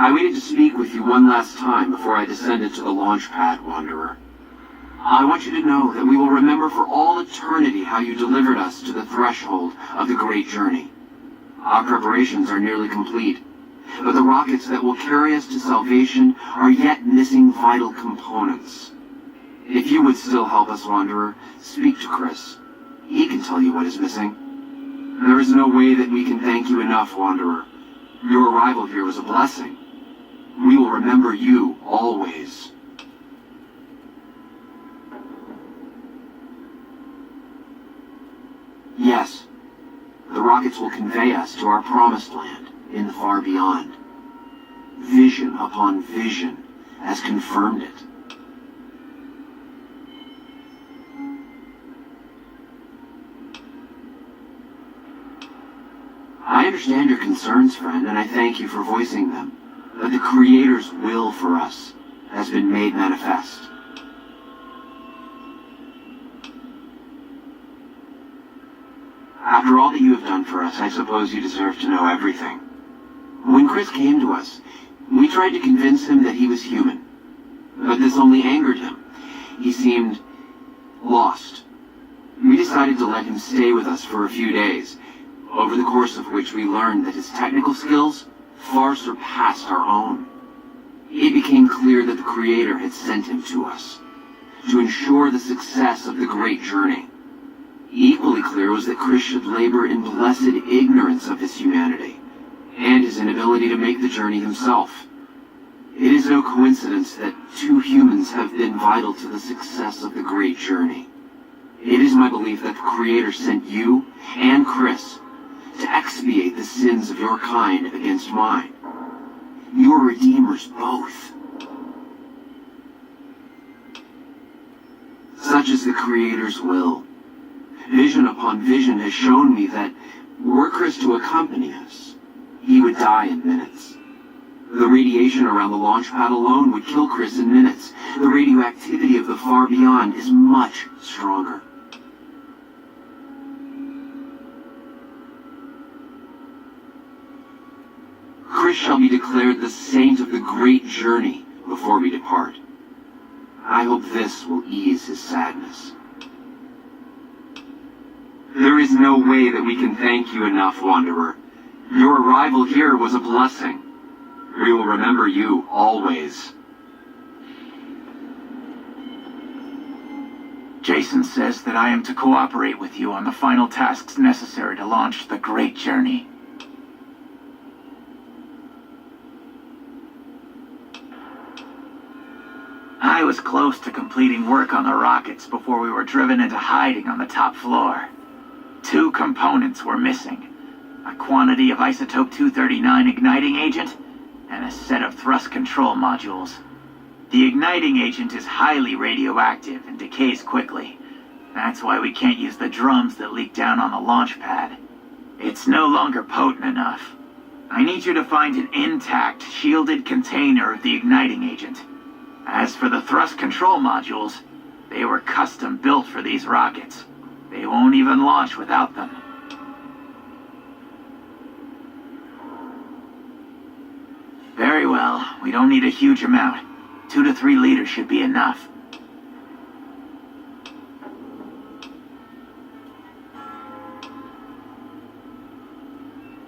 I waited to speak with you one last time before I descended to the launch pad, Wanderer. I want you to know that we will remember for all eternity how you delivered us to the threshold of the great journey. Our preparations are nearly complete, but the rockets that will carry us to salvation are yet missing vital components. If you would still help us, Wanderer, speak to Chris. He can tell you what is missing. There is no way that we can thank you enough, Wanderer. Your arrival here was a blessing. We will remember you always. Yes, the rockets will convey us to our promised land in the far beyond. Vision upon vision has confirmed it. I understand your concerns, friend, and I thank you for voicing them. But the Creator's will for us has been made manifest. After all that you have done for us, I suppose you deserve to know everything. When Chris came to us, we tried to convince him that he was human. But this only angered him. He seemed lost. We decided to let him stay with us for a few days, over the course of which we learned that his technical skills far surpassed our own. It became clear that the Creator had sent him to us, to ensure the success of the great journey. Equally clear was that Chris should labor in blessed ignorance of his humanity, and his inability to make the journey himself. It is no coincidence that two humans have been vital to the success of the great journey. It is my belief that the Creator sent you and Chris to expiate the sins of your kind against mine. You are redeemers both. Such is the Creator's will. Vision upon vision has shown me that were Chris to accompany us, he would die in minutes. The radiation around the launch pad alone would kill Chris in minutes. The radioactivity of the far beyond is much stronger. Chris shall be declared the saint of the great journey before we depart. I hope this will ease his sadness. There is no way that we can thank you enough, Wanderer. Your arrival here was a blessing. We will remember you always. Jason says that I am to cooperate with you on the final tasks necessary to launch the great journey. I was close to completing work on the rockets before we were driven into hiding on the top floor. 2 components were missing: a quantity of isotope 239 igniting agent and a set of thrust control modules. The igniting agent is highly radioactive and decays quickly. That's why we can't use the drums that leak down on the launch pad. It's no longer potent enough. I need you to find an intact, shielded container of the igniting agent. As for the thrust control modules, they were custom built for these rockets. They won't even launch without them. Very well, we don't need a huge amount. 2 to 3 liters should be enough.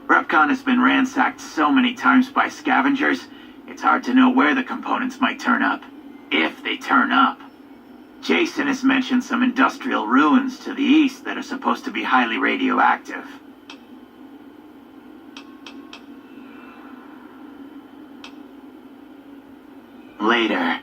Repcon has been ransacked so many times by scavengers, it's hard to know where the components might turn up. If they turn up. Jason has mentioned some industrial ruins to the east that are supposed to be highly radioactive. Later.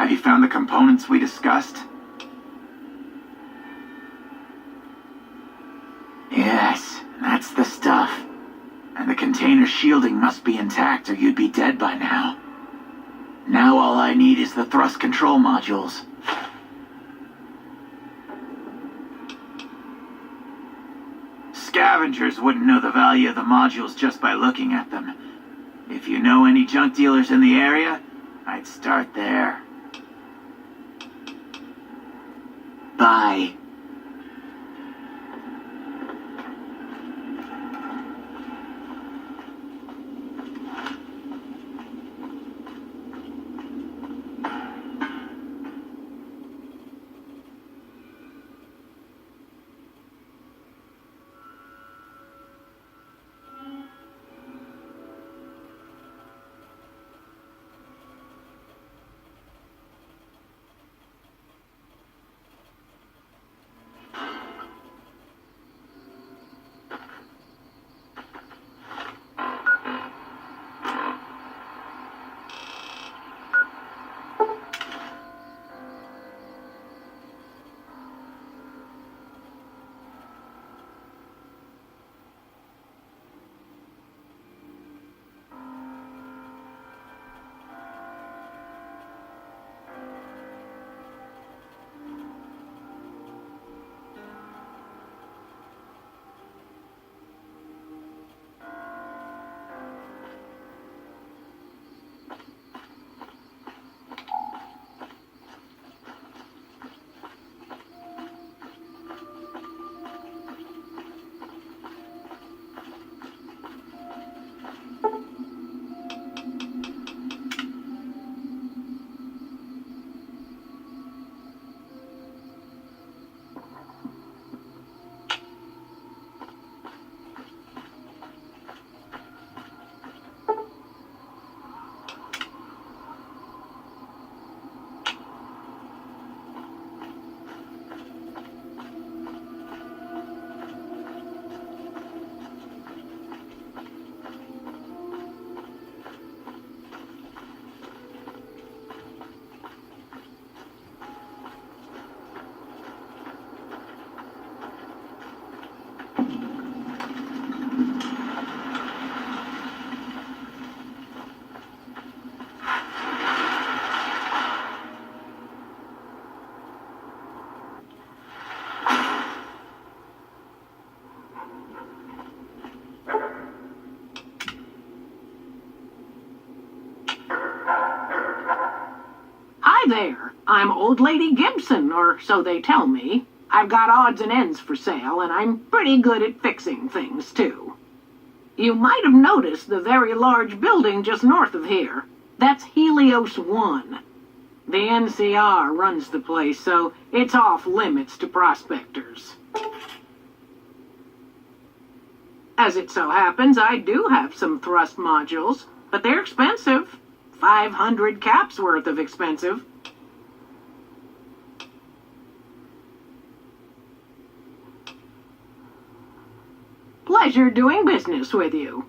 Have you found the components we discussed? Yes, that's the stuff. And the container shielding must be intact or you'd be dead by now. Now all I need is the thrust control modules. Scavengers wouldn't know the value of the modules just by looking at them. If you know any junk dealers in the area, I'd start there. Bye. Hi there. I'm Old Lady Gibson, or so they tell me. I've got odds and ends for sale, and I'm pretty good at fixing things, too. You might have noticed the very large building just north of here. That's Helios 1. The NCR runs the place, so it's off limits to prospectors. As it so happens, I do have some thrust modules, but they're expensive. 500 caps worth of expensive. Pleasure doing business with you.